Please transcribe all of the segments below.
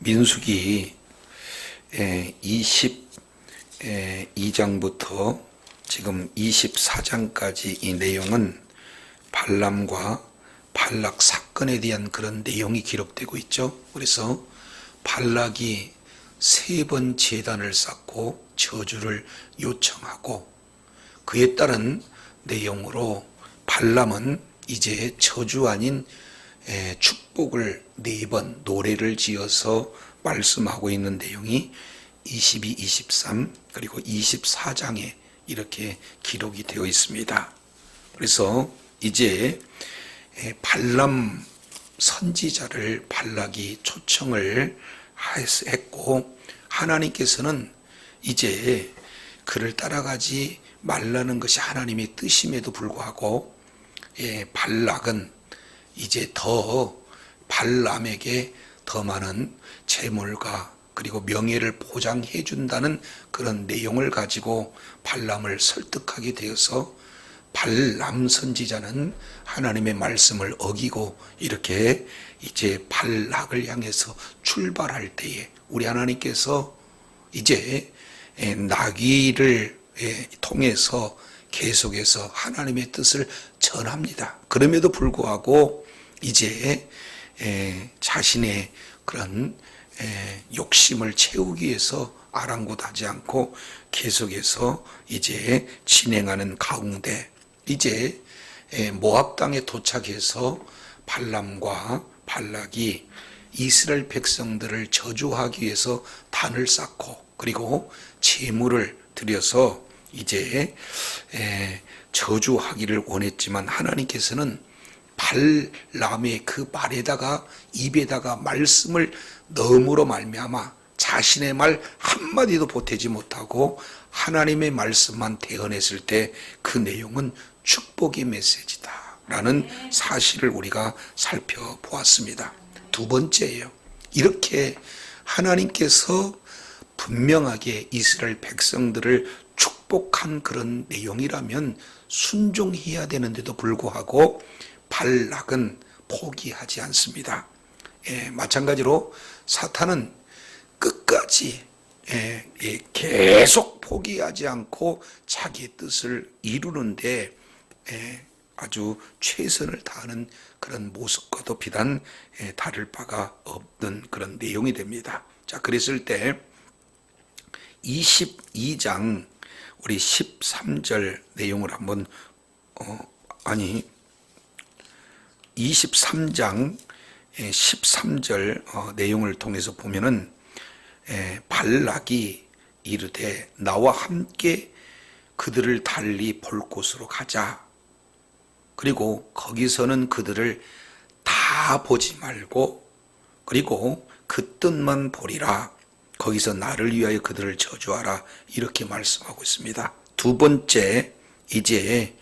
민수기 22장부터 지금 24장까지 이 내용은 발람과 발락 사건에 대한 그런 내용이 기록되고 있죠. 그래서 발락이 3번 제단을 쌓고 저주를 요청하고 그에 따른 내용으로 발람은 이제 저주 아닌 축복을 4번 노래를 지어서 말씀하고 있는 내용이 22, 23 그리고 24장에 이렇게 기록이 되어 있습니다. 그래서 이제 발람 선지자를 발락이 초청을 했고 하나님께서는 이제 그를 따라가지 말라는 것이 하나님의 뜻임에도 불구하고 발락은 이제 더 발람에게 더 많은 재물과 그리고 명예를 보장해 준다는 그런 내용을 가지고 발람을 설득하게 되어서 발람 선지자는 하나님의 말씀을 어기고 이렇게 이제 발락을 향해서 출발할 때에 우리 하나님께서 이제 나귀를 통해서 계속해서 하나님의 뜻을 전합니다. 그럼에도 불구하고 이제 자신의 그런 욕심을 채우기 위해서 아랑곳하지 않고 계속해서 이제 진행하는 가운데 이제 모압 땅에 도착해서 발람과 발락이 이스라엘 백성들을 저주하기 위해서 단을 쌓고 그리고 제물을 드려서 이제 저주하기를 원했지만 하나님께서는 발람의 그 말에다가 입에다가 말씀을 넣음으로 말미암아 자신의 말 한마디도 보태지 못하고 하나님의 말씀만 대언했을 때 그 내용은 축복의 메시지다 라는 사실을 우리가 살펴보았습니다. 두 번째예요. 이렇게 하나님께서 분명하게 이스라엘 백성들을 축복한 그런 내용이라면 순종해야 되는데도 불구하고 발락은 포기하지 않습니다. 마찬가지로 사탄은 끝까지 계속 포기하지 않고 자기의 뜻을 이루는데 아주 최선을 다하는 그런 모습과도 비단 다를 바가 없는 그런 내용이 됩니다. 자, 그랬을 때 22장 우리 13절 내용을 한번 23장 13절 내용을 통해서 보면은 발락이 이르되 나와 함께 그들을 달리 볼 곳으로 가자. 그리고 거기서는 그들을 다 보지 말고 그리고 그 뜻만 보리라. 거기서 나를 위하여 그들을 저주하라. 이렇게 말씀하고 있습니다. 두 번째 이제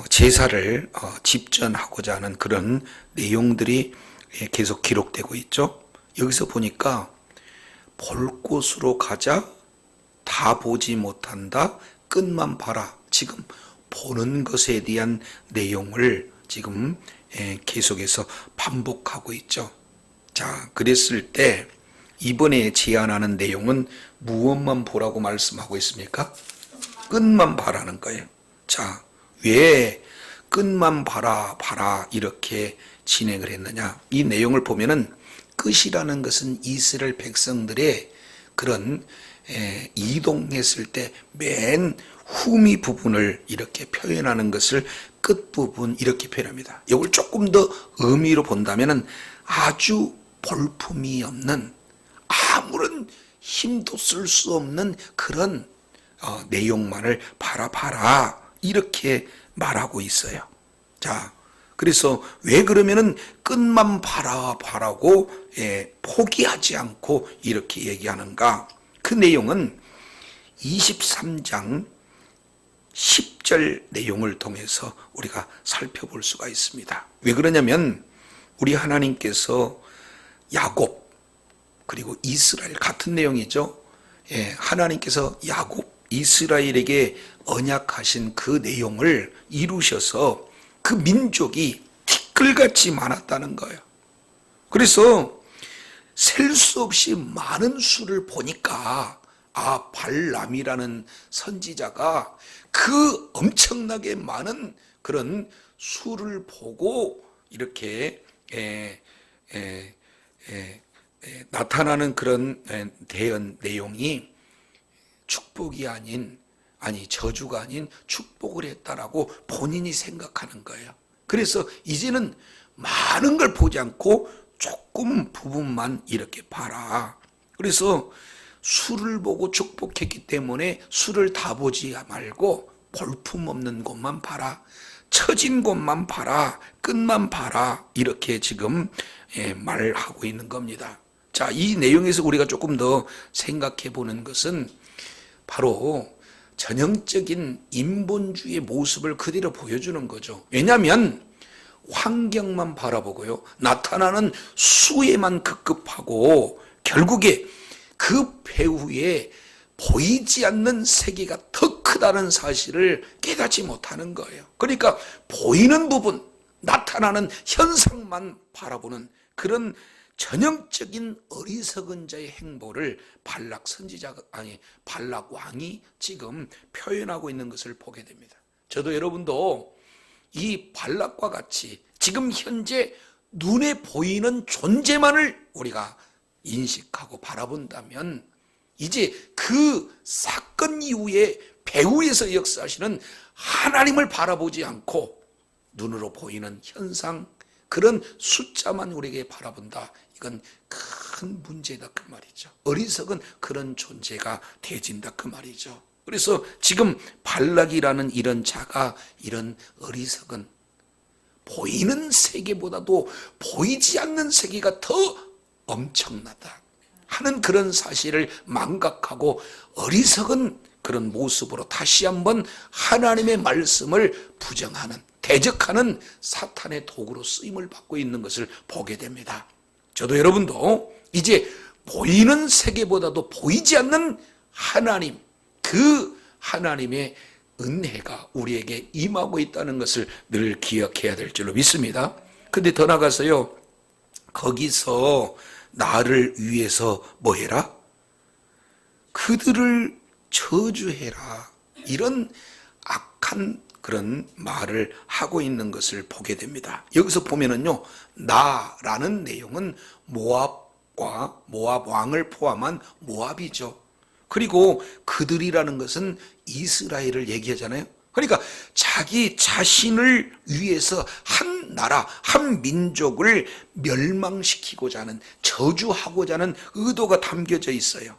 제사를 집전하고자 하는 그런 내용들이 계속 기록되고 있죠. 여기서 보니까 볼 곳으로 가자, 다 보지 못한다, 끝만 봐라. 지금 보는 것에 대한 내용을 지금 계속해서 반복하고 있죠. 자, 그랬을 때 이번에 제안하는 내용은 무엇만 보라고 말씀하고 있습니까? 끝만 봐라는 거예요. 자, 왜 끝만 봐라 이렇게 진행을 했느냐? 이 내용을 보면은 끝이라는 것은 이스라엘 백성들의 그런 이동했을 때 맨 후미 부분을 이렇게 표현하는 것을 끝 부분 이렇게 표현합니다. 이걸 조금 더 의미로 본다면은 아주 볼품이 없는 아무런 힘도 쓸 수 없는 그런 내용만을 봐라 이렇게 말하고 있어요. 자, 그래서 왜 그러면은 끝만 봐라고 포기하지 않고 이렇게 얘기하는가? 그 내용은 23장 10절 내용을 통해서 우리가 살펴볼 수가 있습니다. 왜 그러냐면 우리 하나님께서 야곱 그리고 이스라엘 같은 내용이죠. 하나님께서 야곱 이스라엘에게 언약하신 그 내용을 이루셔서 그 민족이 티끌같이 많았다는 거예요. 그래서 셀 수 없이 많은 수를 보니까 발람이라는 선지자가 그 엄청나게 많은 그런 수를 보고 이렇게 나타나는 그런 대언 내용이 축복이 아니 저주가 아닌 축복을 했다라고 본인이 생각하는 거예요. 그래서 이제는 많은 걸 보지 않고 조금 부분만 이렇게 봐라. 그래서 수를 보고 축복했기 때문에 수를 다 보지 말고 볼품없는 곳만 봐라. 처진 곳만 봐라. 끝만 봐라. 이렇게 지금 말하고 있는 겁니다. 자, 이 내용에서 우리가 조금 더 생각해 보는 것은 바로 전형적인 인본주의의 모습을 그대로 보여주는 거죠. 왜냐하면 환경만 바라보고요, 나타나는 수에만 급급하고 결국에 그 배후에 보이지 않는 세계가 더 크다는 사실을 깨닫지 못하는 거예요. 그러니까 보이는 부분, 나타나는 현상만 바라보는 그런 전형적인 어리석은 자의 행보를 발락 왕이 지금 표현하고 있는 것을 보게 됩니다. 저도 여러분도 이 발락과 같이 지금 현재 눈에 보이는 존재만을 우리가 인식하고 바라본다면 이제 그 사건 이후에 배후에서 역사하시는 하나님을 바라보지 않고 눈으로 보이는 현상, 그런 숫자만 우리에게 바라본다. 이건 큰 문제다 그 말이죠. 어리석은 그런 존재가 되진다 그 말이죠. 그래서 지금 발락이라는 이런 자가 이런 어리석은 보이는 세계보다도 보이지 않는 세계가 더 엄청나다 하는 그런 사실을 망각하고 어리석은 그런 모습으로 다시 한번 하나님의 말씀을 부정하는, 대적하는 사탄의 도구로 쓰임을 받고 있는 것을 보게 됩니다. 저도 여러분도 이제 보이는 세계보다도 보이지 않는 하나님, 그 하나님의 은혜가 우리에게 임하고 있다는 것을 늘 기억해야 될 줄로 믿습니다. 근데 더 나가서요, 거기서 나를 위해서 뭐 해라? 그들을 저주해라. 이런 악한 그런 말을 하고 있는 것을 보게 됩니다. 여기서 보면은요, 나라는 내용은 모압과 모압 왕을 포함한 모압이죠. 그리고 그들이라는 것은 이스라엘을 얘기하잖아요. 그러니까 자기 자신을 위해서 한 나라, 한 민족을 멸망시키고자 하는, 저주하고자 하는 의도가 담겨져 있어요.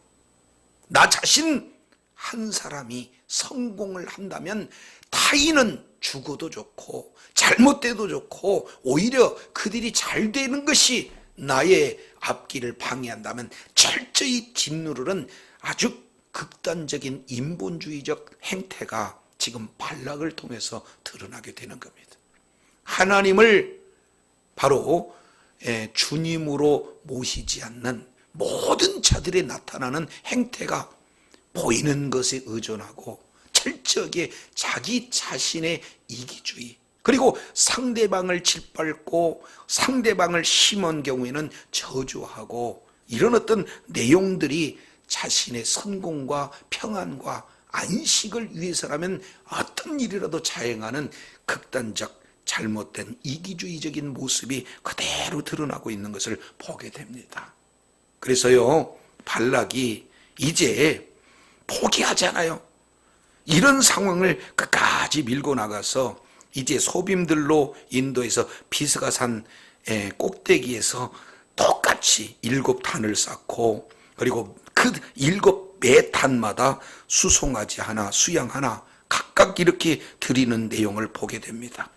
나 자신 한 사람이 성공을 한다면 타인은 죽어도 좋고 잘못돼도 좋고 오히려 그들이 잘 되는 것이 나의 앞길을 방해한다면 철저히 짓누르는 아주 극단적인 인본주의적 행태가 지금 발락을 통해서 드러나게 되는 겁니다. 하나님을 바로 주님으로 모시지 않는 모든 자들에 나타나는 행태가 보이는 것에 의존하고 철저하게 자기 자신의 이기주의, 그리고 상대방을 짓밟고 상대방을 심한 경우에는 저주하고, 이런 어떤 내용들이 자신의 성공과 평안과 안식을 위해서라면 어떤 일이라도 자행하는 극단적 잘못된 이기주의적인 모습이 그대로 드러나고 있는 것을 보게 됩니다. 그래서요, 발락이 이제 포기하잖아요. 이런 상황을 끝까지 밀고 나가서 이제 소빔들로 인도해서 비스가산 꼭대기에서 똑같이 7단을 쌓고, 그리고 그 7매탄마다 수송아지 하나, 수양 하나 각각 이렇게 드리는 내용을 보게 됩니다.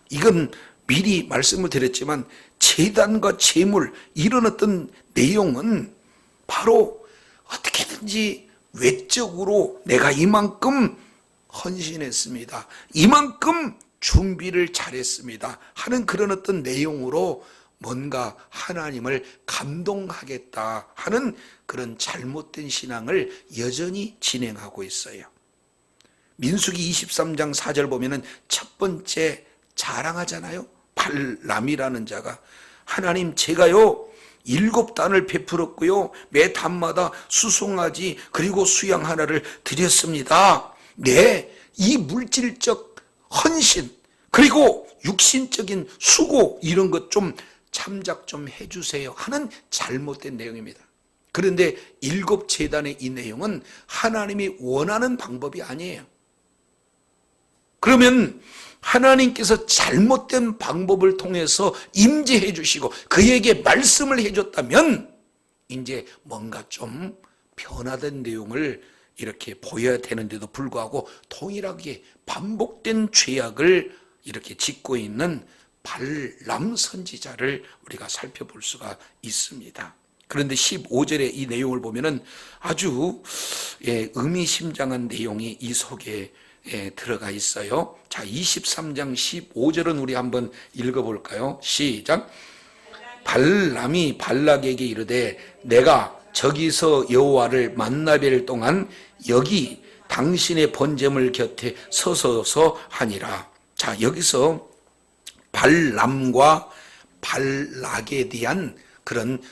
이건 미리 말씀을 드렸지만 제단과 제물, 이런 어떤 내용은 바로 어떻게든지 외적으로 내가 이만큼 헌신했습니다, 이만큼 준비를 잘했습니다 하는 그런 어떤 내용으로 뭔가 하나님을 감동하겠다 하는 그런 잘못된 신앙을 여전히 진행하고 있어요. 민수기 23장 4절 보면은 첫 번째 자랑하잖아요. 발람이라는 자가 하나님 제가요 7단을 베풀었고요 매 단마다 수송아지 그리고 수양 하나를 드렸습니다. 네, 이 물질적 헌신 그리고 육신적인 수고 이런 것 좀 참작 좀 해주세요 하는 잘못된 내용입니다. 그런데 7제단의 이 내용은 하나님이 원하는 방법이 아니에요. 그러면 하나님께서 잘못된 방법을 통해서 임재해 주시고 그에게 말씀을 해줬다면 이제 뭔가 좀 변화된 내용을 이렇게 보여야 되는데도 불구하고 동일하게 반복된 죄악을 이렇게 짓고 있는 발람 선지자를 우리가 살펴볼 수가 있습니다. 그런데 15절의 이 내용을 보면은 아주 의미심장한 내용이 이 속에 들어가 있어요. 자, 23장 15절은 우리 한번 읽어볼까요? 시작. 발람이 발락에게 이르되 내가 저기서 여호와를 만나 뵐 동안 여기 당신의 번제물 곁에 서서 하니라. 자, 여기서 발람과 발락에 대한 그런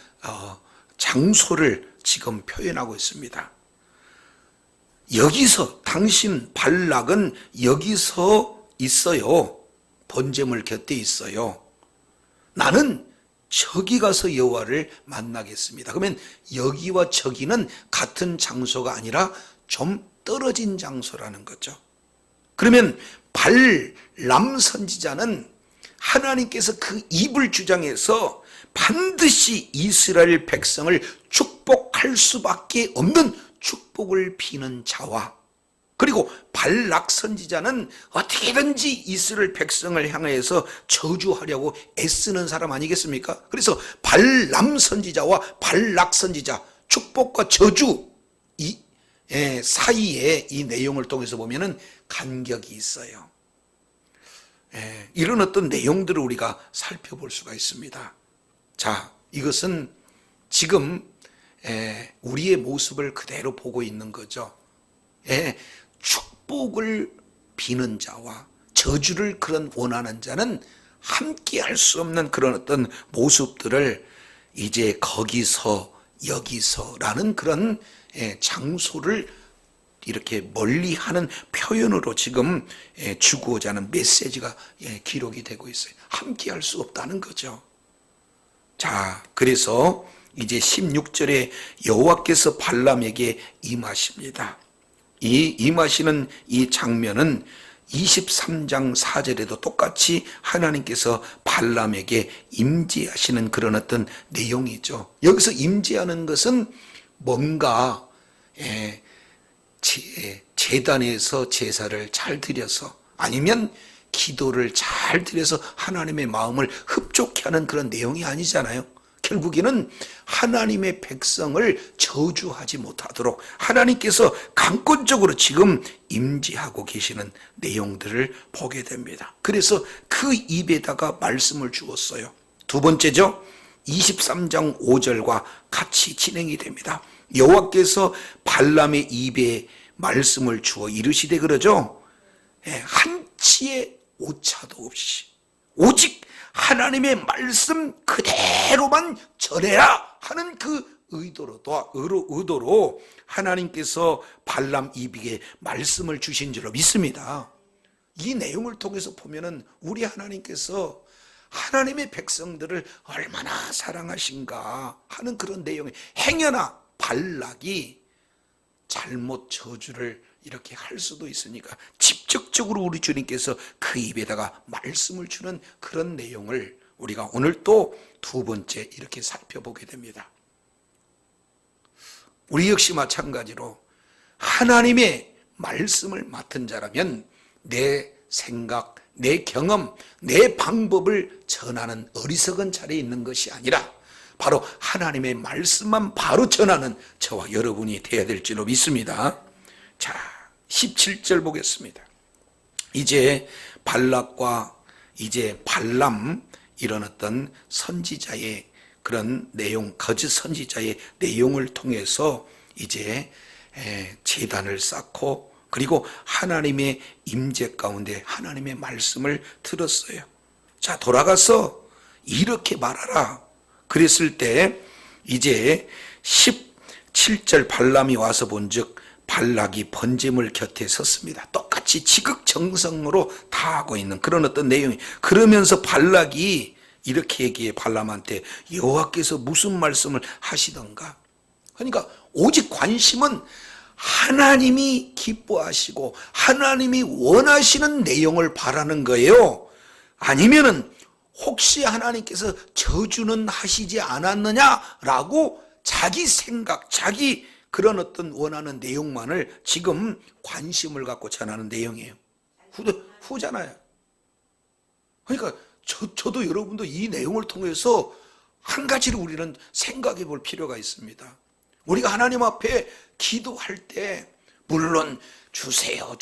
장소를 지금 표현하고 있습니다. 여기서 당신 발락은 여기서 있어요. 번제물 곁에 있어요. 나는 저기 가서 여호와를 만나겠습니다. 그러면 여기와 저기는 같은 장소가 아니라 좀 떨어진 장소라는 거죠. 그러면 발람 선지자는 하나님께서 그 입을 주장해서 반드시 이스라엘 백성을 축복할 수밖에 없는 축복을 비는 자와, 그리고 발락 선지자는 어떻게든지 이스라엘 백성을 향해서 저주하려고 애쓰는 사람 아니겠습니까? 그래서 발람 선지자와 발락 선지자, 축복과 저주 이 사이에 이 내용을 통해서 보면은 간격이 있어요. 이런 어떤 내용들을 우리가 살펴볼 수가 있습니다. 자, 이것은 지금 우리의 모습을 그대로 보고 있는 거죠. 축복을 비는 자와 저주를 그런 원하는 자는 함께 할 수 없는 그런 어떤 모습들을 이제 거기서 여기서라는 그런 장소를 이렇게 멀리하는 표현으로 지금 주고자 하는 메시지가 기록이 되고 있어요. 함께 할 수 없다는 거죠. 자, 그래서 이제 16절에 여호와께서 발람에게 임하십니다. 이 임하시는 이 장면은 23장 4절에도 똑같이 하나님께서 발람에게 임재하시는 그런 어떤 내용이죠. 여기서 임재하는 것은 뭔가 제단에서 제사를 잘 드려서 아니면 기도를 잘 드려서 하나님의 마음을 흡족해 하는 그런 내용이 아니잖아요. 결국에는 하나님의 백성을 저주하지 못하도록 하나님께서 강권적으로 지금 임재하고 계시는 내용들을 보게 됩니다. 그래서 그 입에다가 말씀을 주었어요. 두 번째죠. 23장 5절과 같이 진행이 됩니다. 여호와께서 발람의 입에 말씀을 주어 이르시되 그러죠. 한치의 오차도 없이 오직 하나님의 말씀 그대로만 전해라 하는 그 의도로 하나님께서 발람 입에게 말씀을 주신 줄로 믿습니다. 이 내용을 통해서 보면은 우리 하나님께서 하나님의 백성들을 얼마나 사랑하신가 하는 그런 내용이, 행여나 발락이 잘못 저주를 이렇게 할 수도 있으니까 직접적으로 우리 주님께서 그 입에다가 말씀을 주는 그런 내용을 우리가 오늘 또 두 번째 이렇게 살펴보게 됩니다. 우리 역시 마찬가지로 하나님의 말씀을 맡은 자라면 내 생각, 내 경험, 내 방법을 전하는 어리석은 자리에 있는 것이 아니라 바로 하나님의 말씀만 바로 전하는 저와 여러분이 되어야 될 줄로 믿습니다. 자, 17절 보겠습니다. 이제 발락과 이제 발람 이런 어떤 선지자의 그런 내용, 거짓 선지자의 내용을 통해서 이제 제단을 쌓고 그리고 하나님의 임재 가운데 하나님의 말씀을 들었어요. 자, 돌아가서 이렇게 말하라. 그랬을 때 이제 17절 발람이 와서 본즉 발락이 번제물 곁에 섰습니다. 똑같이 지극정성으로 다 하고 있는 그런 어떤 내용이. 그러면서 발락이 이렇게 얘기해. 발람한테 여호와께서 무슨 말씀을 하시던가. 그러니까 오직 관심은 하나님이 기뻐하시고 하나님이 원하시는 내용을 바라는 거예요. 아니면은 혹시 하나님께서 저주는 하시지 않았느냐라고 자기 생각, 자기 그런 어떤 원하는 내용만을 지금 관심을 갖고 전하는 내용이에요. 후잖아요. 그러니까 저도 여러분도 이 내용을 통해서 한 가지를 우리는 생각해 볼 필요가 있습니다. 우리가 하나님 앞에 기도할 때 물론 주세요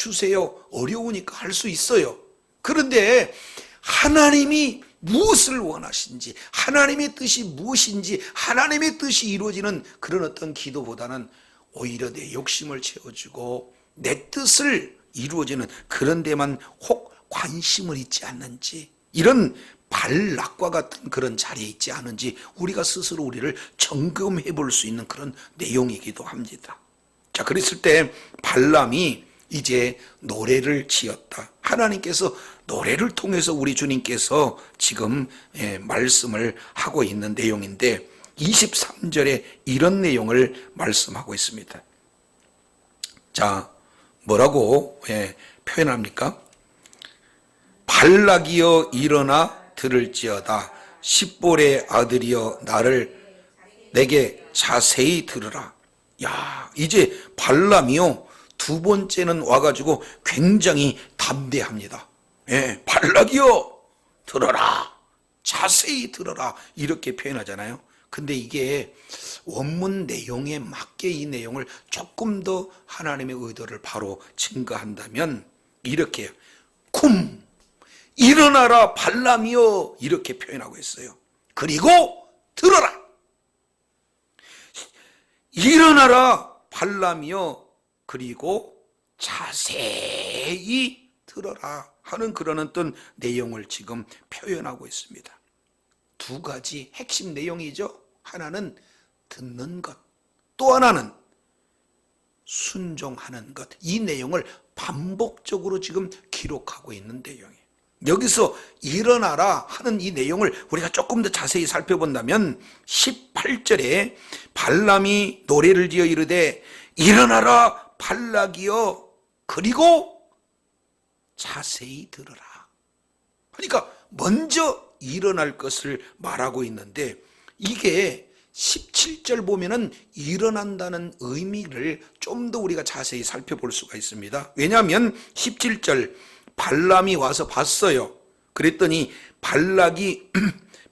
어려우니까 할 수 있어요. 그런데 하나님이 무엇을 원하신지, 하나님의 뜻이 무엇인지, 하나님의 뜻이 이루어지는 그런 어떤 기도보다는 오히려 내 욕심을 채워주고 내 뜻을 이루어지는 그런 데만 혹 관심을 있지 않는지, 이런 발락과 같은 그런 자리에 있지 않은지 우리가 스스로 우리를 점검해 볼 수 있는 그런 내용이기도 합니다. 자, 그랬을 때 발람이 이제 노래를 지었다. 하나님께서 노래를 통해서 우리 주님께서 지금 말씀을 하고 있는 내용인데 23절에 이런 내용을 말씀하고 있습니다. 자, 뭐라고 표현합니까? 발락이여 일어나 들을지어다. 십볼의 아들이여 내게 자세히 들으라. 야, 이제 발람이요 두 번째는 와가지고 굉장히 담대합니다. 발락이여 들어라, 자세히 들어라, 이렇게 표현하잖아요. 근데 이게 원문 내용에 맞게 이 내용을 조금 더 하나님의 의도를 바로 증거한다면 이렇게 쿰 일어나라 발람이여 이렇게 표현하고 있어요. 그리고 들어라, 일어나라 발람이여 그리고 자세히 들어라 하는 그런 어떤 내용을 지금 표현하고 있습니다. 두 가지 핵심 내용이죠. 하나는 듣는 것, 또 하나는 순종하는 것. 이 내용을 반복적으로 지금 기록하고 있는 내용이에요. 여기서 일어나라 하는 이 내용을 우리가 조금 더 자세히 살펴본다면 18절에 발람이 노래를 지어 이르되 일어나라 발락이여 그리고 자세히 들으라. 그러니까 먼저 일어날 것을 말하고 있는데 이게 17절 보면은 일어난다는 의미를 좀 더 우리가 자세히 살펴볼 수가 있습니다. 왜냐하면 17절 발람이 와서 봤어요. 그랬더니 발락이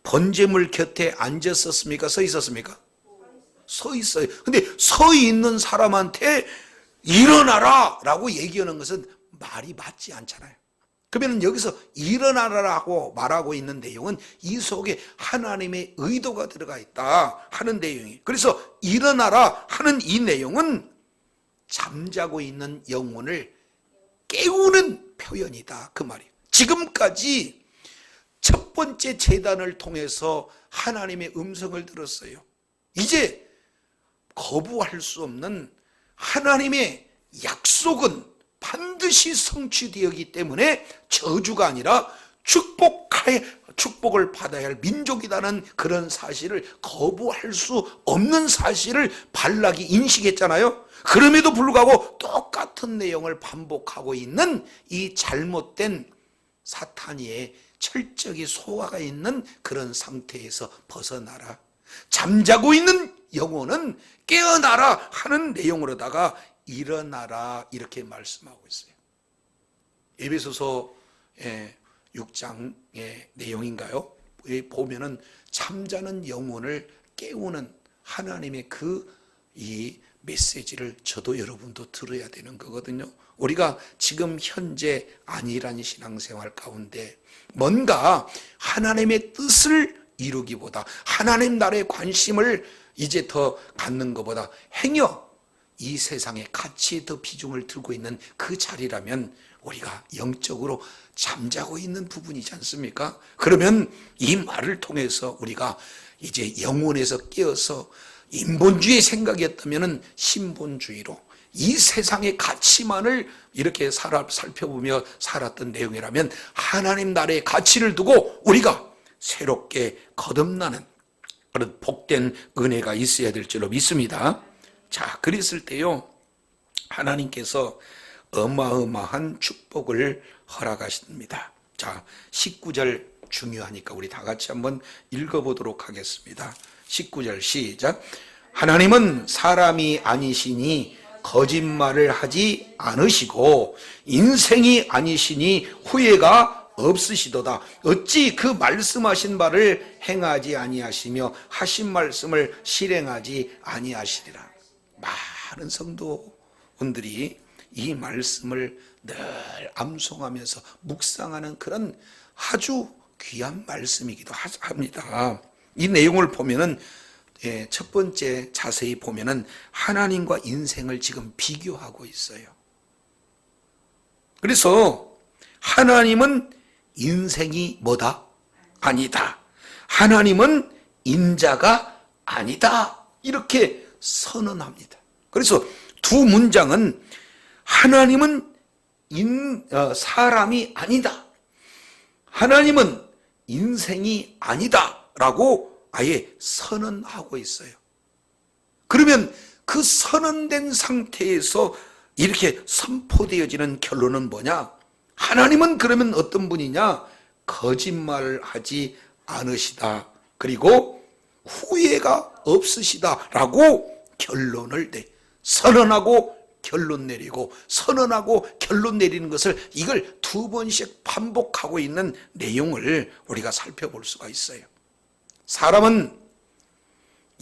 번제물 곁에 앉았었습니까? 서 있었습니까? 서 있어요. 근데 서 있는 사람한테 일어나라 라고 얘기하는 것은 말이 맞지 않잖아요. 그러면 여기서 일어나라고 말하고 있는 내용은 이 속에 하나님의 의도가 들어가 있다 하는 내용이에요. 그래서 일어나라 하는 이 내용은 잠자고 있는 영혼을 깨우는 표현이다 그 말이에요. 지금까지 첫 번째 제단을 통해서 하나님의 음성을 들었어요. 이제 거부할 수 없는 하나님의 약속은 반드시 성취되었기 때문에 저주가 아니라 축복을 받아야 할 민족이라는 그런 사실을 거부할 수 없는 사실을 발락이 인식했잖아요. 그럼에도 불구하고 똑같은 내용을 반복하고 있는 이 잘못된 사탄이의 철저히 소화가 있는 그런 상태에서 벗어나라. 잠자고 있는 영혼은 깨어나라 하는 내용으로다가 일어나라 이렇게 말씀하고 있어요. 에베소서 6장의 내용인가요? 보면은 잠자는 영혼을 깨우는 하나님의 이 메시지를 저도 여러분도 들어야 되는 거거든요. 우리가 지금 현재 안일한 신앙생활 가운데 뭔가 하나님의 뜻을 이루기보다 하나님 나라의 관심을 이제 더 갖는 것보다 행여 이 세상에 가치에 더 비중을 두고 있는 그 자리라면 우리가 영적으로 잠자고 있는 부분이지 않습니까? 그러면 이 말을 통해서 우리가 이제 영혼에서 깨어서 인본주의 생각이었다면 신본주의로 이 세상의 가치만을 이렇게 살펴보며 살았던 내용이라면 하나님 나라의 가치를 두고 우리가 새롭게 거듭나는 그런 복된 은혜가 있어야 될 줄로 믿습니다. 자, 그랬을 때요, 하나님께서 어마어마한 축복을 허락하십니다. 자, 19절 중요하니까 우리 다 같이 한번 읽어보도록 하겠습니다. 19절 시작. 하나님은 사람이 아니시니 거짓말을 하지 않으시고 인생이 아니시니 후회가 없으시도다. 어찌 그 말씀하신 바를 행하지 아니하시며 하신 말씀을 실행하지 아니하시리라. 많은 성도분들이 이 말씀을 늘 암송하면서 묵상하는 그런 아주 귀한 말씀이기도 합니다. 이 내용을 보면은 첫 번째 자세히 보면은 하나님과 인생을 지금 비교하고 있어요. 그래서 하나님은 인생이 뭐다? 아니다. 하나님은 인자가 아니다. 이렇게 선언합니다. 그래서 두 문장은 하나님은 사람이 아니다. 하나님은 인생이 아니다. 라고 아예 선언하고 있어요. 그러면 그 선언된 상태에서 이렇게 선포되어지는 결론은 뭐냐? 하나님은 그러면 어떤 분이냐? 거짓말을 하지 않으시다. 그리고 후회가 없으시다. 라고 결론을 선언하고 결론 내리고 선언하고 결론 내리는 것을 이걸 두 번씩 반복하고 있는 내용을 우리가 살펴볼 수가 있어요. 사람은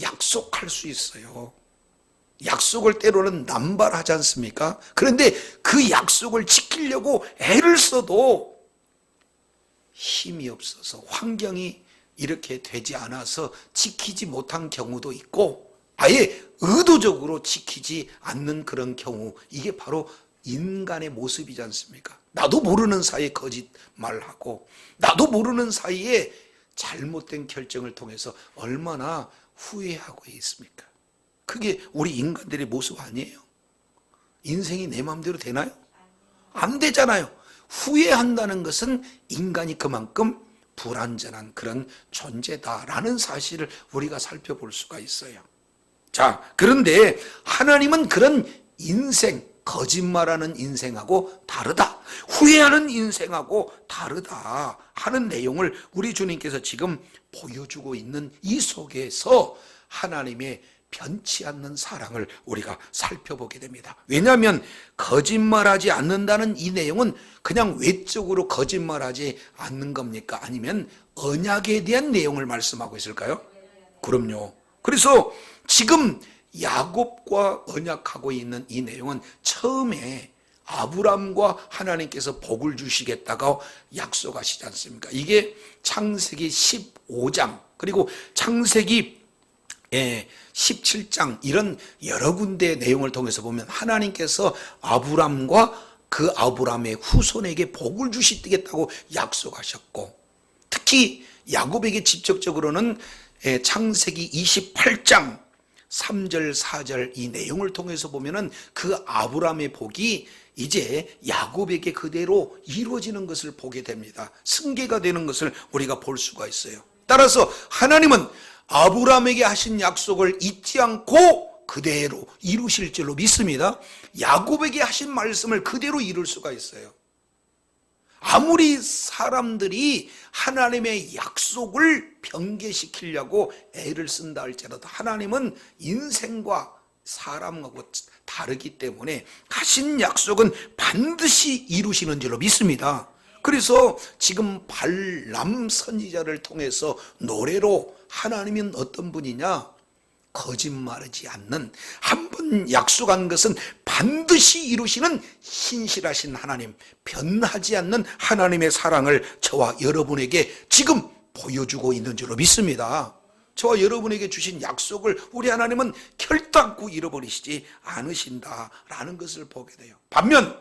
약속할 수 있어요. 약속을 때로는 남발하지 않습니까? 그런데 그 약속을 지키려고 애를 써도 힘이 없어서 환경이 이렇게 되지 않아서 지키지 못한 경우도 있고 아예 의도적으로 지키지 않는 그런 경우, 이게 바로 인간의 모습이지 않습니까? 나도 모르는 사이에 거짓말하고 나도 모르는 사이에 잘못된 결정을 통해서 얼마나 후회하고 있습니까? 그게 우리 인간들의 모습 아니에요? 인생이 내 마음대로 되나요? 안 되잖아요. 후회한다는 것은 인간이 그만큼 불완전한 그런 존재다라는 사실을 우리가 살펴볼 수가 있어요. 자, 그런데 하나님은 그런 인생, 거짓말하는 인생하고 다르다, 후회하는 인생하고 다르다 하는 내용을 우리 주님께서 지금 보여주고 있는 이 속에서 하나님의 변치 않는 사랑을 우리가 살펴보게 됩니다. 왜냐하면 거짓말하지 않는다는 이 내용은 그냥 외적으로 거짓말하지 않는 겁니까? 아니면 언약에 대한 내용을 말씀하고 있을까요? 그럼요. 그래서 지금 야곱과 언약하고 있는 이 내용은 처음에 아브람과 하나님께서 복을 주시겠다고 약속하시지 않습니까? 이게 창세기 15장 그리고 창세기 17장 이런 여러 군데의 내용을 통해서 보면 하나님께서 아브람과 그 아브람의 후손에게 복을 주시겠다고 약속하셨고, 특히 야곱에게 직접적으로는 창세기 28장 3절 4절 이 내용을 통해서 보면은 그 아브람의 복이 이제 야곱에게 그대로 이루어지는 것을 보게 됩니다. 승계가 되는 것을 우리가 볼 수가 있어요. 따라서 하나님은 아브람에게 하신 약속을 잊지 않고 그대로 이루실 줄로 믿습니다. 야곱에게 하신 말씀을 그대로 이룰 수가 있어요. 아무리 사람들이 하나님의 약속을 변개시키려고 애를 쓴다 할지라도 하나님은 인생과 사람하고 다르기 때문에 하신 약속은 반드시 이루시는 줄로 믿습니다. 그래서 지금 발람 선지자를 통해서 노래로 하나님은 어떤 분이냐? 거짓말하지 않는, 한 번 약속한 것은 반드시 이루시는 신실하신 하나님, 변하지 않는 하나님의 사랑을 저와 여러분에게 지금 보여주고 있는 줄로 믿습니다. 저와 여러분에게 주신 약속을 우리 하나님은 결단코 잃어버리시지 않으신다라는 것을 보게 돼요. 반면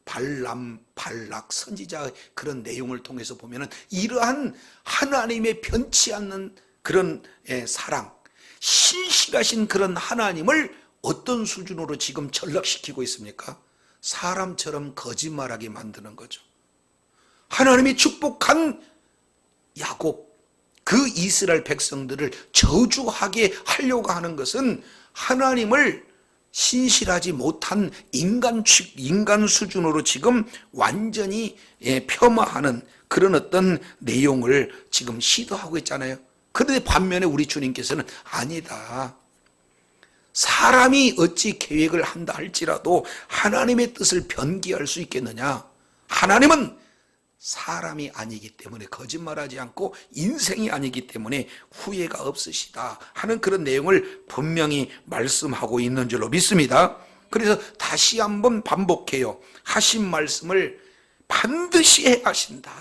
발람, 발락 선지자의 그런 내용을 통해서 보면은 이러한 하나님의 변치 않는 그런 사랑, 신실하신 그런 하나님을 어떤 수준으로 지금 전락시키고 있습니까? 사람처럼 거짓말하게 만드는 거죠. 하나님이 축복한 야곱, 그 이스라엘 백성들을 저주하게 하려고 하는 것은 하나님을 신실하지 못한 인간 수준으로 지금 완전히 폄하하는 그런 어떤 내용을 지금 시도하고 있잖아요. 그런데 반면에 우리 주님께서는 아니다. 사람이 어찌 계획을 한다 할지라도 하나님의 뜻을 변기할 수 있겠느냐? 하나님은 사람이 아니기 때문에 거짓말하지 않고 인생이 아니기 때문에 후회가 없으시다 하는 그런 내용을 분명히 말씀하고 있는 줄로 믿습니다. 그래서 다시 한번 반복해요. 하신 말씀을 반드시 해야 하신다.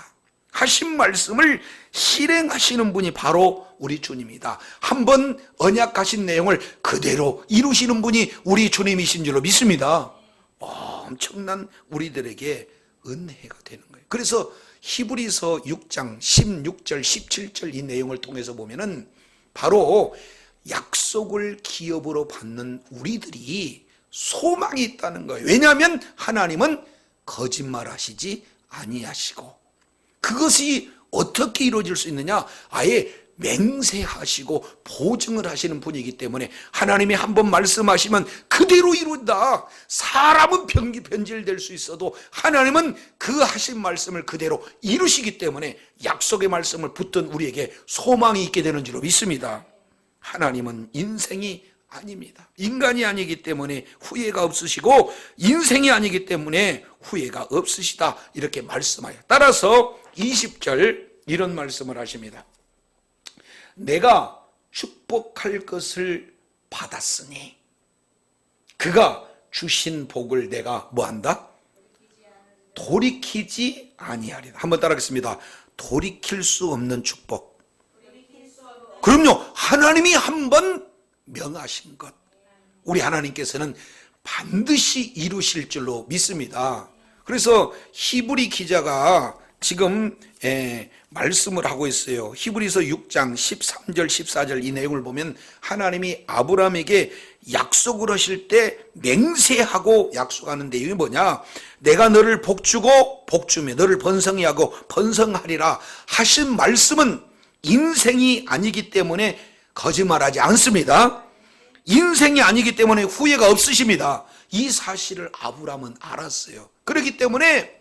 하신 말씀을 실행하시는 분이 바로 우리 주님이다. 한번 언약하신 내용을 그대로 이루시는 분이 우리 주님이신 줄로 믿습니다. 엄청난 우리들에게 은혜가 되는 거예요. 그래서 히브리서 6장 16절 17절 이 내용을 통해서 보면은 바로 약속을 기업으로 받는 우리들이 소망이 있다는 거예요. 왜냐하면 하나님은 거짓말하시지 아니하시고, 그것이 어떻게 이루어질 수 있느냐? 아예 맹세하시고 보증을 하시는 분이기 때문에 하나님이 한번 말씀하시면 그대로 이룬다. 사람은 변질될 수 있어도 하나님은 그 하신 말씀을 그대로 이루시기 때문에 약속의 말씀을 붙든 우리에게 소망이 있게 되는 줄로 믿습니다. 하나님은 인생이 아닙니다. 인간이 아니기 때문에 후회가 없으시고 인생이 아니기 때문에 후회가 없으시다 이렇게 말씀하여, 따라서 20절 이런 말씀을 하십니다. 내가 축복할 것을 받았으니 그가 주신 복을 내가 뭐한다? 돌이키지 아니하리라. 한번 따라하겠습니다. 돌이킬 수 없는 축복. 그럼요, 하나님이 한번 명하신 것, 우리 하나님께서는 반드시 이루실 줄로 믿습니다. 그래서 히브리 기자가 지금 말씀을 하고 있어요. 히브리서 6장 13절 14절 이 내용을 보면 하나님이 아브라함에게 약속을 하실 때 맹세하고 약속하는 내용이 뭐냐? 내가 너를 복주고 복주며 너를 번성히 하고 번성하리라 하신 말씀은 인생이 아니기 때문에 거짓말하지 않습니다. 인생이 아니기 때문에 후회가 없으십니다. 이 사실을 아브라함은 알았어요. 그렇기 때문에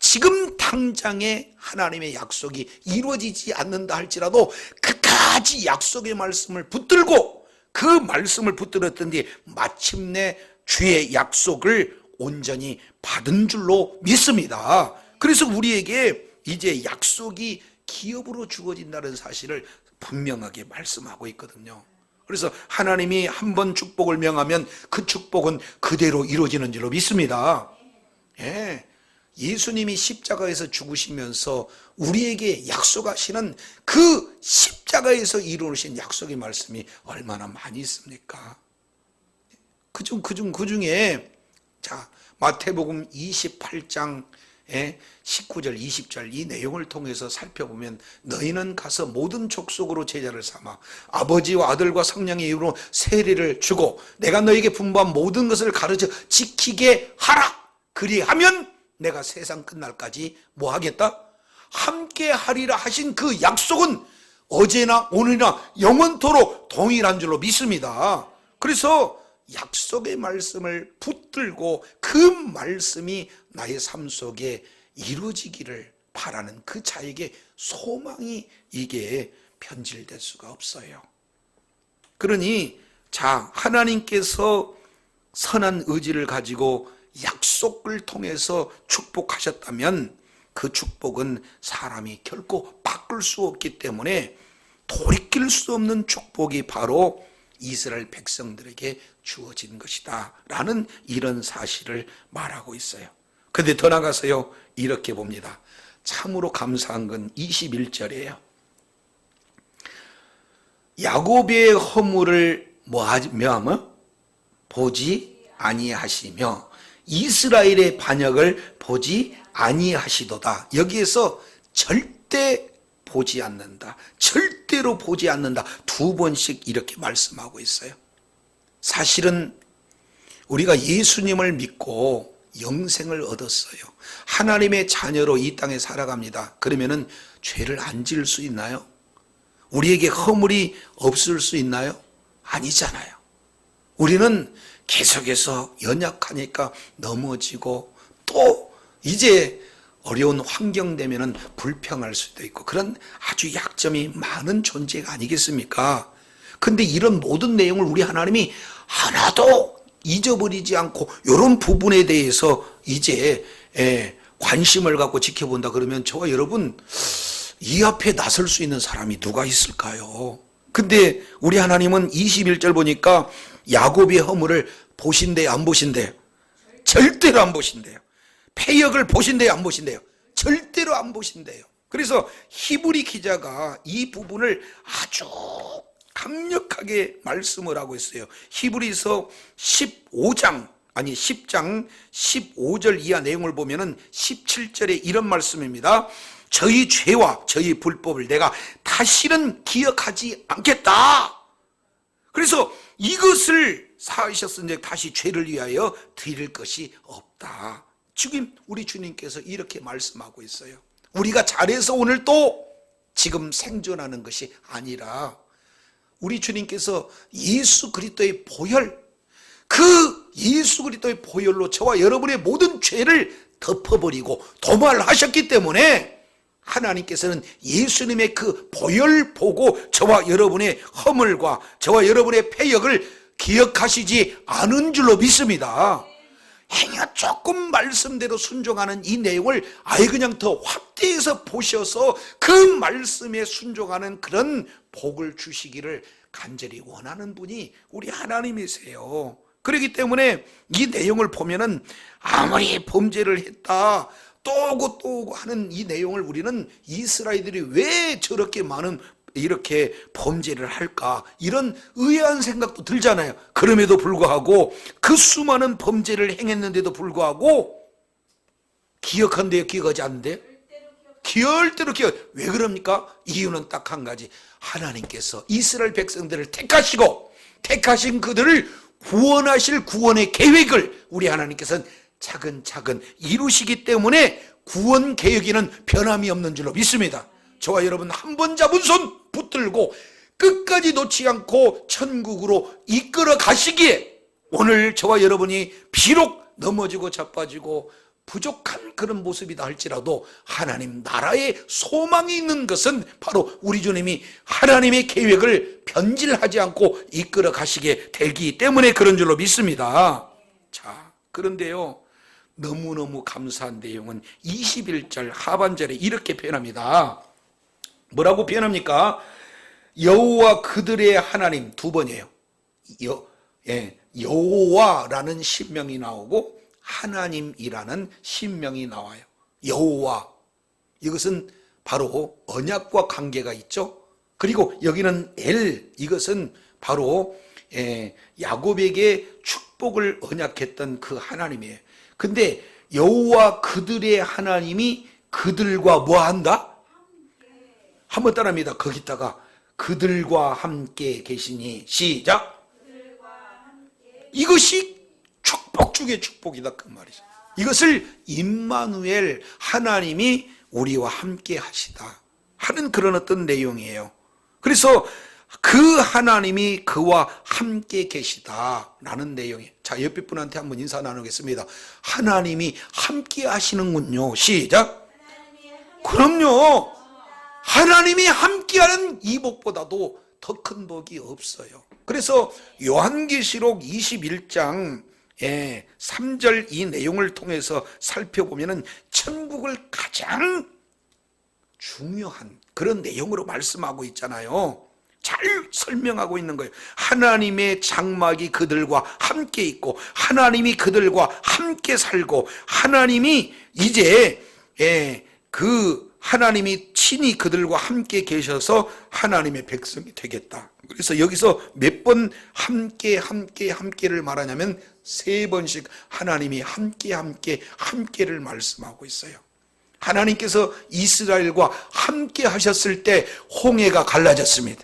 지금 당장에 하나님의 약속이 이루어지지 않는다 할지라도 끝까지 약속의 말씀을 붙들고 그 말씀을 붙들었던 뒤에 마침내 주의 약속을 온전히 받은 줄로 믿습니다. 그래서 우리에게 이제 약속이 기업으로 주어진다는 사실을 분명하게 말씀하고 있거든요. 그래서 하나님이 한번 축복을 명하면 그 축복은 그대로 이루어지는 줄로 믿습니다. 예수님이 십자가에서 죽으시면서 우리에게 약속하시는 그 십자가에서 이루어진 약속의 말씀이 얼마나 많이 있습니까? 그중에 자, 마태복음 28장 19절 20절 이 내용을 통해서 살펴보면 너희는 가서 모든 족속으로 제자를 삼아 아버지와 아들과 성령의 이름으로 세례를 주고 내가 너희에게 분부한 모든 것을 가르쳐 지키게 하라. 그리하면 내가 세상 끝날까지 뭐 하겠다? 함께 하리라 하신 그 약속은 어제나 오늘이나 영원토록 동일한 줄로 믿습니다. 그래서 약속의 말씀을 붙들고 그 말씀이 나의 삶 속에 이루어지기를 바라는 그 자에게 소망이 이게 변질될 수가 없어요. 그러니 자, 하나님께서 선한 의지를 가지고 약속을 통해서 축복하셨다면 그 축복은 사람이 결코 바꿀 수 없기 때문에 돌이킬 수 없는 축복이 바로 이스라엘 백성들에게 주어진 것이다 라는 이런 사실을 말하고 있어요. 그런데 더 나가서요 이렇게 봅니다. 참으로 감사한 건 21절이에요. 야곱의 허물을 뭐하며 보지 아니하시며 이스라엘의 반역을 보지 아니하시도다. 여기에서 절대 보지 않는다, 절대로 보지 않는다, 두 번씩 이렇게 말씀하고 있어요. 사실은 우리가 예수님을 믿고 영생을 얻었어요. 하나님의 자녀로 이 땅에 살아갑니다. 그러면은 죄를 안 지을 수 있나요? 우리에게 허물이 없을 수 있나요? 아니잖아요. 우리는 계속해서 연약하니까 넘어지고, 또 이제 어려운 환경 되면은 불평할 수도 있고, 그런 아주 약점이 많은 존재가 아니겠습니까? 근데 이런 모든 내용을 우리 하나님이 하나도 잊어버리지 않고 이런 부분에 대해서 이제 관심을 갖고 지켜본다 그러면 저와 여러분, 이 앞에 나설 수 있는 사람이 누가 있을까요? 근데 우리 하나님은 21절 보니까 야곱의 허물을 보신대요, 안 보신대요? 절대로 안 보신대요. 패역을 보신대요, 안 보신대요? 절대로 안 보신대요. 그래서 히브리 기자가 이 부분을 아주 강력하게 말씀을 하고 있어요. 히브리서 10장 15절 이하 내용을 보면은 17절에 이런 말씀입니다. 저희 죄와 저희 불법을 내가 다시는 기억하지 않겠다. 그래서 이것을 사하셨은즉 다시 죄를 위하여 드릴 것이 없다. 지금 우리 주님께서 이렇게 말씀하고 있어요. 우리가 잘해서 오늘 또 지금 생존하는 것이 아니라 우리 주님께서 예수 그리스도의 보혈, 그 예수 그리스도의 보혈로 저와 여러분의 모든 죄를 덮어버리고 도말하셨기 때문에 하나님께서는 예수님의 그 보혈 보고 저와 여러분의 허물과 저와 여러분의 패역을 기억하시지 않은 줄로 믿습니다. 행여 조금 말씀대로 순종하는 이 내용을 아예 그냥 더 확대해서 보셔서 그 말씀에 순종하는 그런 복을 주시기를 간절히 원하는 분이 우리 하나님이세요. 그렇기 때문에 이 내용을 보면은 아무리 범죄를 했다 또 오고 하는 이 내용을 우리는 이스라엘들이 왜 저렇게 많은 이렇게 범죄를 할까, 이런 의아한 생각도 들잖아요. 그럼에도 불구하고 그 수많은 범죄를 행했는데도 불구하고 기억한대요, 기억하지 않는데요? 절대로 기억. 왜 그럽니까? 이유는 딱 한 가지. 하나님께서 이스라엘 백성들을 택하신 그들을 구원하실 구원의 계획을 우리 하나님께서는 차근차근 이루시기 때문에 구원 계획에는 변함이 없는 줄로 믿습니다. 저와 여러분 한 번 잡은 손 붙들고 끝까지 놓지 않고 천국으로 이끌어 가시기에, 오늘 저와 여러분이 비록 넘어지고 자빠지고 부족한 그런 모습이다 할지라도 하나님 나라의 소망이 있는 것은 바로 우리 주님이 하나님의 계획을 변질하지 않고 이끌어 가시게 되기 때문에 그런 줄로 믿습니다. 자, 그런데요, 너무너무 감사한 내용은 21절 하반절에 이렇게 표현합니다. 뭐라고 표현합니까? 여호와 그들의 하나님, 두 번이에요. 여호와라는 신명이 나오고 하나님이라는 신명이 나와요. 여호와, 이것은 바로 언약과 관계가 있죠. 그리고 여기는 엘, 이것은 바로 야곱에게 축복을 언약했던 그 하나님이에요. 근데 여호와 그들의 하나님이 그들과 뭐 한다? 한번 따라합니다. 거기다가 그들과 함께 계시니, 시작. 이것이 축복 중에 축복이다 그 말이죠. 이것을 임마누엘, 하나님이 우리와 함께 하시다 하는 그런 어떤 내용이에요. 그래서 그 하나님이 그와 함께 계시다라는 내용이에요. 자, 옆에 분한테 한번 인사 나누겠습니다. 하나님이 함께 하시는군요. 시작. 그럼요. 하나님이 함께하는 이 복보다도 더 큰 복이 없어요. 그래서 요한계시록 21장 3절 이 내용을 통해서 살펴보면은 천국을 가장 중요한 그런 내용으로 말씀하고 있잖아요. 잘 설명하고 있는 거예요. 하나님의 장막이 그들과 함께 있고 하나님이 그들과 함께 살고 하나님이 이제 그 하나님이 친히 그들과 함께 계셔서 하나님의 백성이 되겠다. 그래서 여기서 몇 번 함께를 말하냐면 3번씩 하나님이 함께를 말씀하고 있어요. 하나님께서 이스라엘과 함께 하셨을 때 홍해가 갈라졌습니다.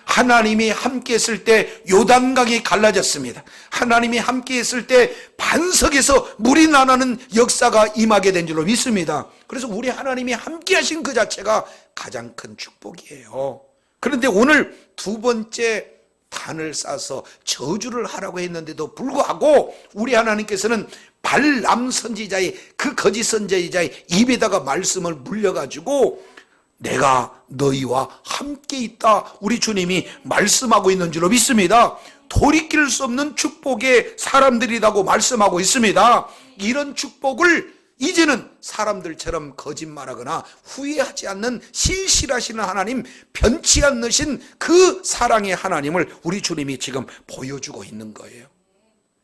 하나님이 함께 했을 때 요단강이 갈라졌습니다. 하나님이 함께 했을 때 반석에서 물이 나는 역사가 임하게 된 줄로 믿습니다. 그래서 우리 하나님이 함께 하신 그 자체가 가장 큰 축복이에요. 그런데 오늘 2번째 단을 싸서 저주를 하라고 했는데도 불구하고 우리 하나님께서는 발람 선지자의 그 거짓 선지자의 입에다가 말씀을 물려가지고 내가 너희와 함께 있다, 우리 주님이 말씀하고 있는 줄로 믿습니다. 돌이킬 수 없는 축복의 사람들이라고 말씀하고 있습니다. 이런 축복을 이제는 사람들처럼 거짓말하거나 후회하지 않는 신실하시는 하나님, 변치 않으신 그 사랑의 하나님을 우리 주님이 지금 보여주고 있는 거예요.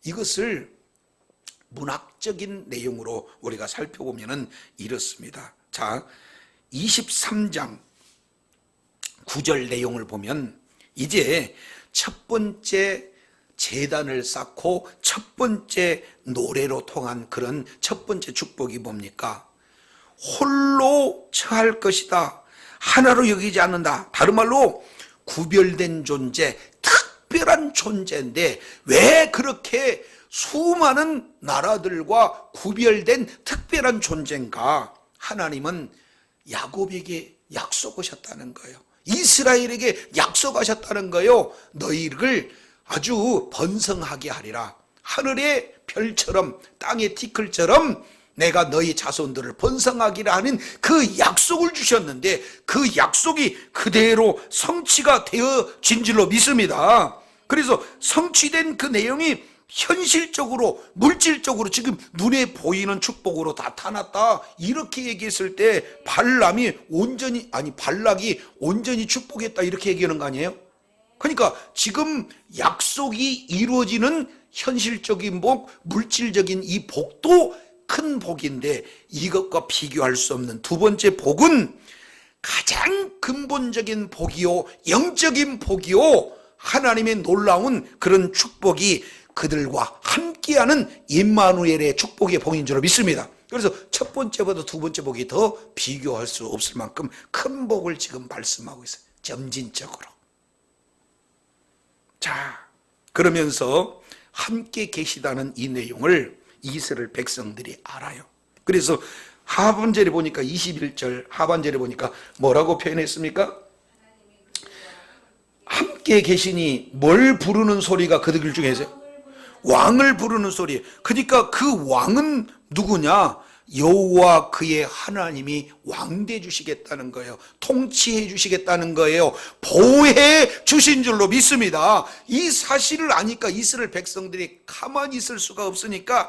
이것을 문학적인 내용으로 우리가 살펴보면 이렇습니다. 자, 23장 9절 내용을 보면 이제 첫 번째 제단을 쌓고 첫 번째 노래로 통한 그런 첫 번째 축복이 뭡니까? 홀로 처할 것이다, 하나로 여기지 않는다. 다른 말로 구별된 존재, 특별한 존재인데 왜 그렇게 수많은 나라들과 구별된 특별한 존재인가? 하나님은 야곱에게 약속하셨다는 거예요. 이스라엘에게 약속하셨다는 거예요. 너희를 아주 번성하게 하리라. 하늘의 별처럼 땅의 티끌처럼 내가 너희 자손들을 번성하기라 하는 그 약속을 주셨는데 그 약속이 그대로 성취가 되어진 줄로 믿습니다. 그래서 성취된 그 내용이 현실적으로 물질적으로 지금 눈에 보이는 축복으로 나타났다, 이렇게 얘기했을 때 발락이 온전히 축복했다, 이렇게 얘기하는 거 아니에요? 그러니까 지금 약속이 이루어지는 현실적인 복, 물질적인 이 복도 큰 복인데 이것과 비교할 수 없는 두 번째 복은 가장 근본적인 복이요, 영적인 복이요, 하나님의 놀라운 그런 축복이 그들과 함께하는 임마누엘의 축복의 복인 줄 믿습니다. 그래서 첫 번째보다 두 번째 복이 더 비교할 수 없을 만큼 큰 복을 지금 말씀하고 있어요. 점진적으로. 자, 그러면서 함께 계시다는 이 내용을 이스라엘 백성들이 알아요. 그래서 하반절에 보니까 21절 하반절에 보니까 뭐라고 표현했습니까? 함께 계시니 뭘 부르는 소리가 그들 중에서? 왕을 부르는 소리. 그러니까 그 왕은 누구냐? 여호와 그의 하나님이 왕돼 주시겠다는 거예요. 통치해 주시겠다는 거예요. 보호해 주신 줄로 믿습니다. 이 사실을 아니까 이스라엘 백성들이 가만히 있을 수가 없으니까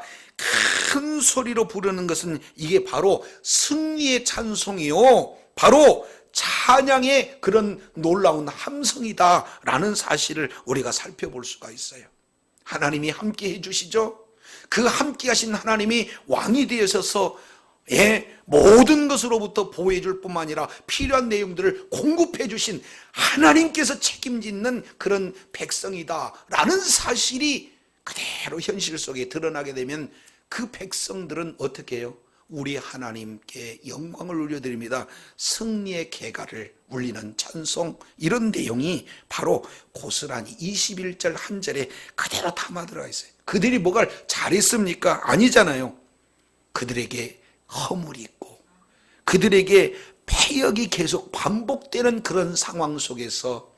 큰 소리로 부르는 것은 이게 바로 승리의 찬송이요, 바로 찬양의 그런 놀라운 함성이다라는 사실을 우리가 살펴볼 수가 있어요. 하나님이 함께 해주시죠. 그 함께 하신 하나님이 왕이 되어서 모든 것으로부터 보호해 줄 뿐만 아니라 필요한 내용들을 공급해 주신 하나님께서 책임짓는 그런 백성이다라는 사실이 그대로 현실 속에 드러나게 되면 그 백성들은 어떻게 해요? 우리 하나님께 영광을 올려드립니다. 승리의 개가를 울리는 찬송, 이런 내용이 바로 고스란히 21절 한 절에 그대로 담아 들어가 있어요. 그들이 뭐가 잘했습니까? 아니잖아요. 그들에게 허물이 있고 그들에게 패역이 계속 반복되는 그런 상황 속에서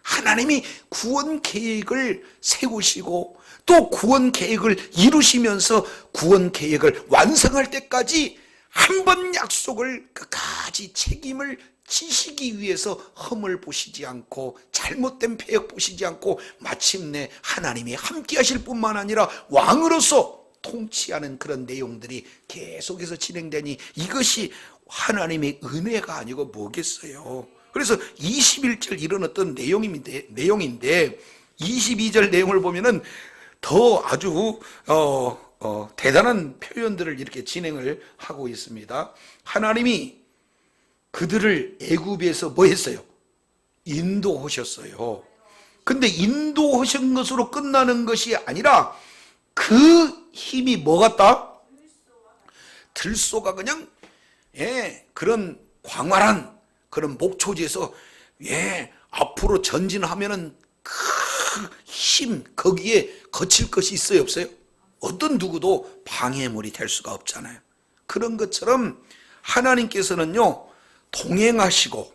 하나님이 구원 계획을 세우시고 또 구원 계획을 이루시면서 구원 계획을 완성할 때까지 한 번 약속을 끝까지 책임을 지시기 위해서 험을 보시지 않고 잘못된 패역 보시지 않고 마침내 하나님이 함께 하실 뿐만 아니라 왕으로서 통치하는 그런 내용들이 계속해서 진행되니 이것이 하나님의 은혜가 아니고 뭐겠어요. 그래서 21절 이런 어떤 내용인데 22절 내용을 보면은 더 아주 대단한 표현들을 이렇게 진행을 하고 있습니다. 하나님이 그들을 애굽에서 뭐 했어요? 인도하셨어요. 근데 인도하신 것으로 끝나는 것이 아니라 그 힘이 뭐 같다? 들소가 그냥 그런 광활한 그런 목초지에서 앞으로 전진하면은 그 힘 거기에 거칠 것이 있어요, 없어요? 어떤 누구도 방해물이 될 수가 없잖아요. 그런 것처럼 하나님께서는요, 동행하시고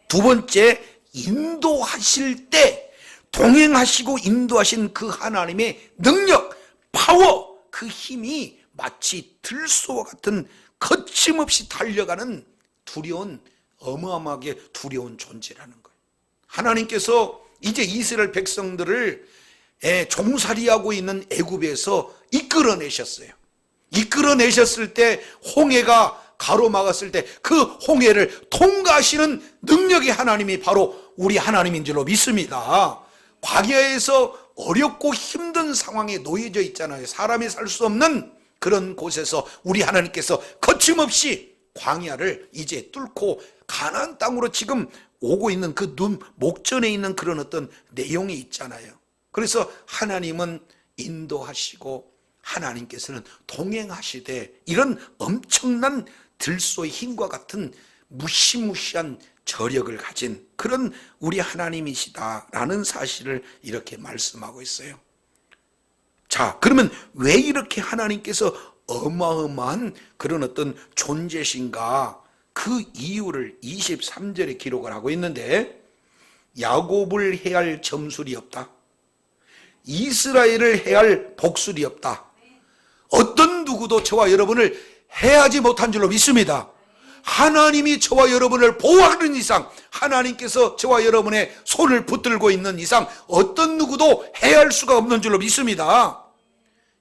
두 번째 인도하실 때 동행하시고 인도하신 그 하나님의 능력, 파워, 그 힘이 마치 들소와 같은 거침없이 달려가는 두려운, 어마어마하게 두려운 존재라는 거예요. 하나님께서 이제 이스라엘 백성들을 종살이하고 있는 애굽에서 이끌어내셨어요. 이끌어내셨을 때 홍해가 가로막았을 때 그 홍해를 통과하시는 능력의 하나님이 바로 우리 하나님인 줄로 믿습니다. 광야에서 어렵고 힘든 상황에 놓여져 있잖아요. 사람이 살 수 없는 그런 곳에서 우리 하나님께서 거침없이 광야를 이제 뚫고 가나안 땅으로 지금 오고 있는 그 목전에 있는 그런 어떤 내용이 있잖아요. 그래서 하나님은 인도하시고 하나님께서는 동행하시되 이런 엄청난 들소의 힘과 같은 무시무시한 저력을 가진 그런 우리 하나님이시다라는 사실을 이렇게 말씀하고 있어요. 자, 그러면 왜 이렇게 하나님께서 어마어마한 그런 어떤 존재신가? 그 이유를 23절에 기록을 하고 있는데, 야곱을 해할 점술이 없다, 이스라엘을 해할 복술이 없다, 어떤 누구도 저와 여러분을 해하지 못한 줄로 믿습니다. 하나님이 저와 여러분을 보호하는 이상, 하나님께서 저와 여러분의 손을 붙들고 있는 이상 어떤 누구도 해할 수가 없는 줄로 믿습니다.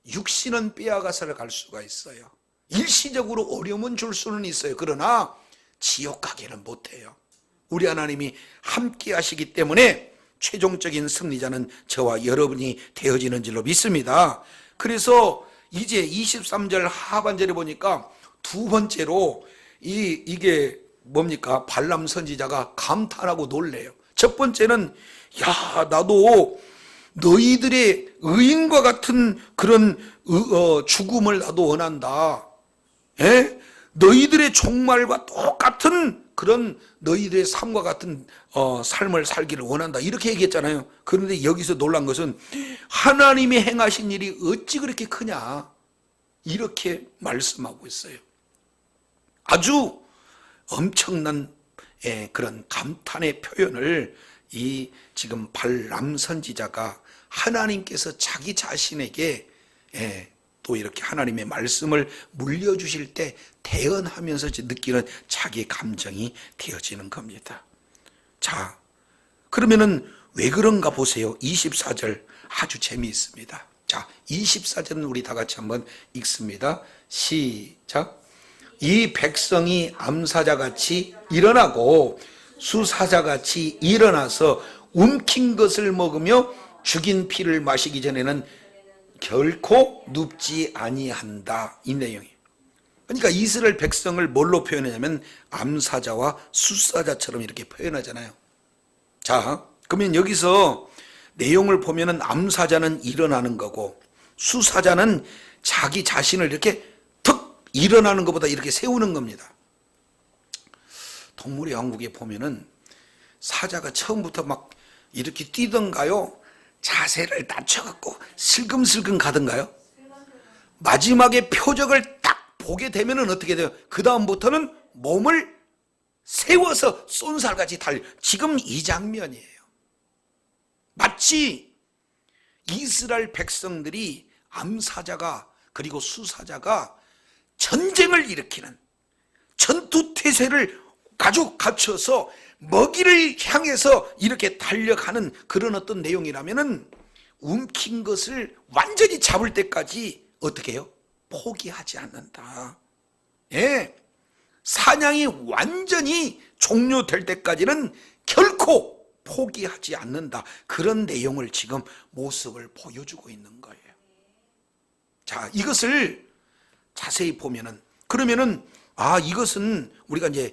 육신은 빼앗아서 갈 수가 있어요. 일시적으로 어려움은 줄 수는 있어요. 그러나 지옥 가기는 못해요. 우리 하나님이 함께 하시기 때문에 최종적인 승리자는 저와 여러분이 되어지는 줄로 믿습니다. 그래서 이제 23절 하반절에 보니까 두 번째로 이게 뭡니까? 발람 선지자가 감탄하고 놀래요. 첫 번째는 나도 너희들의 의인과 같은 그런 죽음을 나도 원한다. 너희들의 종말과 똑같은 그런 너희들의 삶과 같은 삶을 살기를 원한다, 이렇게 얘기했잖아요. 그런데 여기서 놀란 것은 하나님이 행하신 일이 어찌 그렇게 크냐, 이렇게 말씀하고 있어요. 아주 엄청난 그런 감탄의 표현을 이 지금 발람 선지자가 하나님께서 자기 자신에게 또 이렇게 하나님의 말씀을 물려주실 때 대언하면서 느끼는 자기 감정이 되어지는 겁니다. 자, 그러면은 왜 그런가 보세요. 24절 아주 재미있습니다. 자, 24절은 우리 다 같이 한번 읽습니다. 시작. 이 백성이 암사자같이 일어나고 수사자같이 일어나서 움킨 것을 먹으며 죽인 피를 마시기 전에는 결코 눕지 아니한다, 이 내용이에요. 그러니까 이스라엘 백성을 뭘로 표현하냐면 암사자와 수사자처럼 이렇게 표현하잖아요. 자, 그러면 여기서 내용을 보면은 암사자는 일어나는 거고 수사자는 자기 자신을 이렇게 툭 일어나는 것보다 이렇게 세우는 겁니다. 동물의 왕국에 보면은 사자가 처음부터 막 이렇게 뛰던가요? 자세를 낮춰갖고 슬금슬금 가던가요? 마지막에 표적을 딱 보게 되면은 어떻게 돼요? 그 다음부터는 몸을 세워서 쏜살같이 달려. 지금 이 장면이에요. 마치 이스라엘 백성들이 암사자가 그리고 수사자가 전쟁을 일으키는 전투태세를 가지고 갖춰서 먹이를 향해서 이렇게 달려가는 그런 어떤 내용이라면은 움킨 것을 완전히 잡을 때까지 어떻게 해요? 포기하지 않는다. 사냥이 완전히 종료될 때까지는 결코 포기하지 않는다. 그런 내용을 지금 모습을 보여주고 있는 거예요. 자, 이것을 자세히 보면은 그러면은 이것은 우리가 이제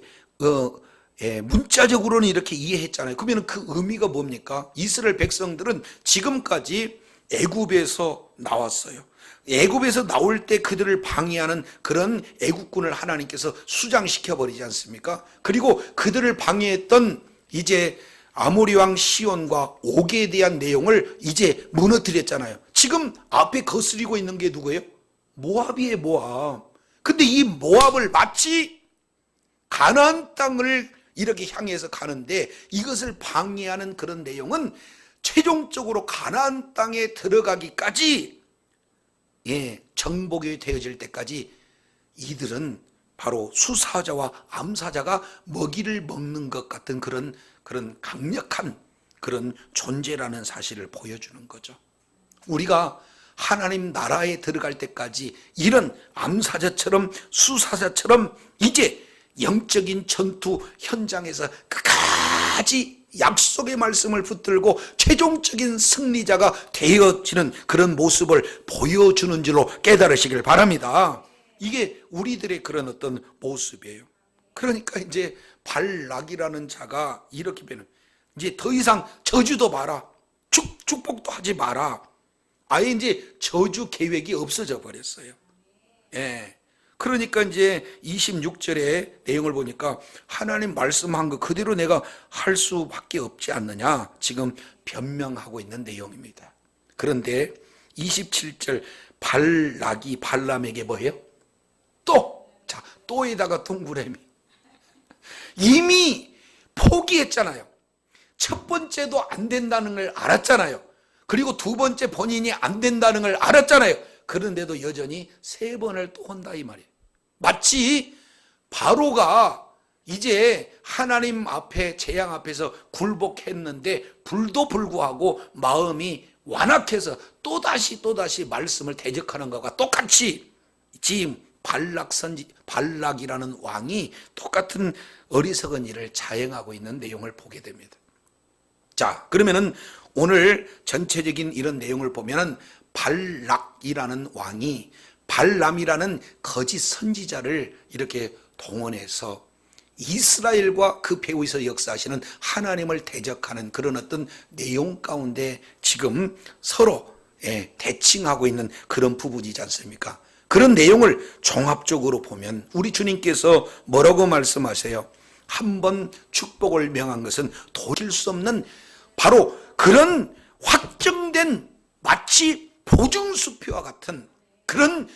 문자적으로는 이렇게 이해했잖아요. 그러면 그 의미가 뭡니까? 이스라엘 백성들은 지금까지 애굽에서 나왔어요. 애굽에서 나올 때 그들을 방해하는 그런 애국군을 하나님께서 수장시켜 버리지 않습니까? 그리고 그들을 방해했던 이제 아모리 왕 시온과 옥에 대한 내용을 이제 무너뜨렸잖아요. 지금 앞에 거스리고 있는 게 누구예요? 모압이에요, 모압. 근데 이 모압을 마치 가나안 땅을 이렇게 향해서 가는데 이것을 방해하는 그런 내용은 최종적으로 가나안 땅에 들어가기까지 정복이 되어질 때까지 이들은 바로 수사자와 암사자가 먹이를 먹는 것 같은 그런 강력한 그런 존재라는 사실을 보여주는 거죠. 우리가 하나님 나라에 들어갈 때까지 이런 암사자처럼 수사자처럼 이제 영적인 전투 현장에서 끝까지 약속의 말씀을 붙들고 최종적인 승리자가 되어지는 그런 모습을 보여주는 줄로 깨달으시길 바랍니다. 이게 우리들의 그런 어떤 모습이에요. 그러니까 이제 발락이라는 자가 이렇게 되는, 이제 더 이상 저주도 마라, 축복도 하지 마라, 아예 이제 저주 계획이 없어져 버렸어요. 그러니까 이제 26절의 내용을 보니까 하나님 말씀한 거 그대로 내가 할 수밖에 없지 않느냐, 지금 변명하고 있는 내용입니다. 그런데 27절 발락이 발람에게 뭐예요? 또에다가 동그라미. 이미 포기했잖아요. 첫 번째도 안 된다는 걸 알았잖아요. 그리고 두 번째 본인이 안 된다는 걸 알았잖아요. 그런데도 여전히 세 번을 또 한다 이 말이에요. 마치 바로가 이제 하나님 앞에, 재앙 앞에서 굴복했는데 불도 불구하고 마음이 완악해서 또다시 말씀을 대적하는 것과 똑같이 지금 발락이라는 왕이 똑같은 어리석은 일을 자행하고 있는 내용을 보게 됩니다. 자, 그러면은 오늘 전체적인 이런 내용을 보면은 발락이라는 왕이 발람이라는 거짓 선지자를 이렇게 동원해서 이스라엘과 그 배후에서 역사하시는 하나님을 대적하는 그런 어떤 내용 가운데 지금 서로 대칭하고 있는 그런 부분이지 않습니까? 그런 내용을 종합적으로 보면 우리 주님께서 뭐라고 말씀하세요? 한 번 축복을 명한 것은 돌릴 수 없는 바로 그런 확정된 마치 보증수표와 같은 그런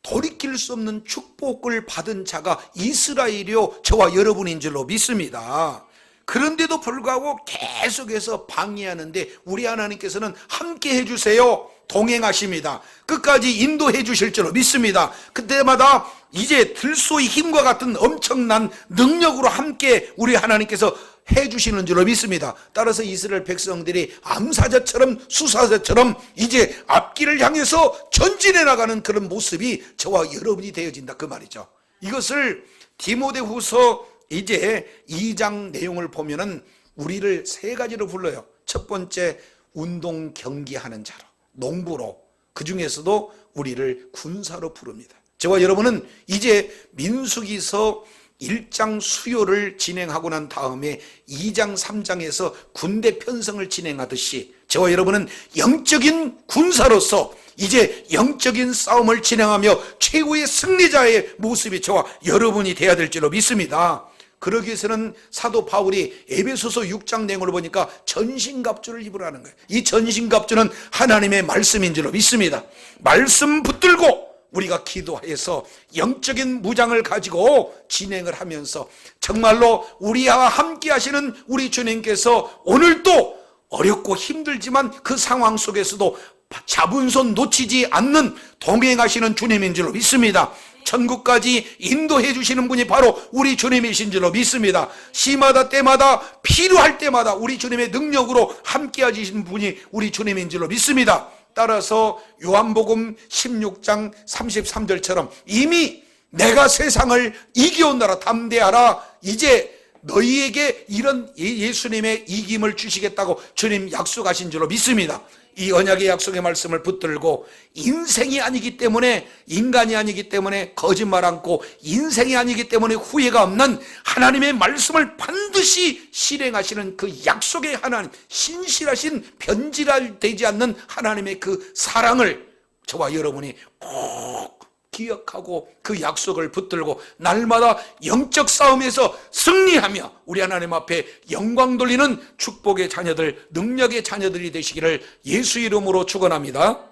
돌이킬 수 없는 축복을 받은 자가 이스라엘이요 저와 여러분인 줄로 믿습니다. 그런데도 불구하고 계속해서 방해하는데 우리 하나님께서는 함께 해주세요, 동행하십니다. 끝까지 인도해 주실 줄로 믿습니다. 그때마다 이제 들소의 힘과 같은 엄청난 능력으로 함께 우리 하나님께서 해주시는 줄로 믿습니다. 따라서 이스라엘 백성들이 암사자처럼 수사자처럼 이제 앞길을 향해서 전진해 나가는 그런 모습이 저와 여러분이 되어진다 그 말이죠. 이것을 디모데후서 이제 2장 내용을 보면은 우리를 세 가지로 불러요. 첫 번째, 운동 경기하는 자로, 농부로, 그 중에서도 우리를 군사로 부릅니다. 저와 여러분은 이제 민수기서 1장 수요를 진행하고 난 다음에 2장 3장에서 군대 편성을 진행하듯이 저와 여러분은 영적인 군사로서 이제 영적인 싸움을 진행하며 최후의 승리자의 모습이 저와 여러분이 되어야 될 줄로 믿습니다. 그러기 위해서는 사도 바울이 에베소서 6장 내용을 보니까 전신갑주를 입으라는 거예요. 이 전신갑주는 하나님의 말씀인 줄로 믿습니다. 말씀 붙들고 우리가 기도해서 영적인 무장을 가지고 진행을 하면서 정말로 우리와 함께 하시는 우리 주님께서 오늘도 어렵고 힘들지만 그 상황 속에서도 잡은 손 놓치지 않는 동행하시는 주님인 줄로 믿습니다. 천국까지 인도해 주시는 분이 바로 우리 주님이신 줄로 믿습니다. 시마다 때마다 필요할 때마다 우리 주님의 능력으로 함께 하시는 분이 우리 주님인 줄로 믿습니다. 따라서 요한복음 16장 33절처럼 이미 내가 세상을 이겨온 나라 담대하라, 이제 너희에게 이런 예수님의 이김을 주시겠다고 주님 약속하신 줄로 믿습니다. 이 언약의 약속의 말씀을 붙들고 인생이 아니기 때문에, 인간이 아니기 때문에 거짓말 않고, 인생이 아니기 때문에 후회가 없는 하나님의 말씀을 반드시 실행하시는 그 약속의 하나님, 신실하신 변질되지 않는 하나님의 그 사랑을 저와 여러분이 꼭 기억하고 그 약속을 붙들고 날마다 영적 싸움에서 승리하며 우리 하나님 앞에 영광 돌리는 축복의 자녀들, 능력의 자녀들이 되시기를 예수 이름으로 축원합니다.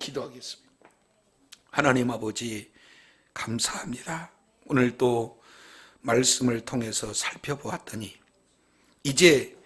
기도하겠습니다. 하나님 아버지, 감사합니다. 오늘 또 말씀을 통해서 살펴보았더니 이제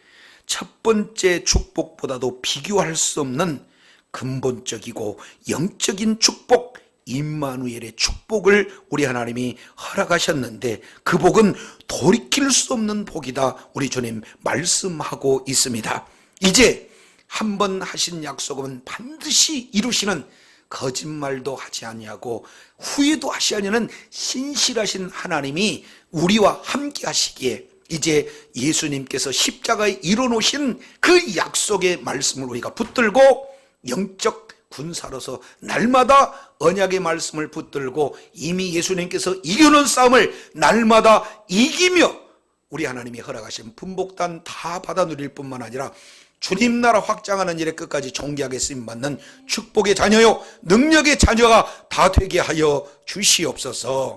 첫 번째 축복보다도 비교할 수 없는 근본적이고 영적인 축복, 임마누엘의 축복을 우리 하나님이 허락하셨는데 그 복은 돌이킬 수 없는 복이다, 우리 주님 말씀하고 있습니다. 이제 한번 하신 약속은 반드시 이루시는, 거짓말도 하지 아니하고 후회도 하시 아니하는 신실하신 하나님이 우리와 함께 하시기에 이제 예수님께서 십자가에 이뤄놓으신 그 약속의 말씀을 우리가 붙들고 영적 군사로서 날마다 언약의 말씀을 붙들고 이미 예수님께서 이겨놓은 싸움을 날마다 이기며 우리 하나님이 허락하신 분복단 다 받아 누릴 뿐만 아니라 주님 나라 확장하는 일에 끝까지 존귀하게 쓰임받는 축복의 자녀요 능력의 자녀가 다 되게 하여 주시옵소서.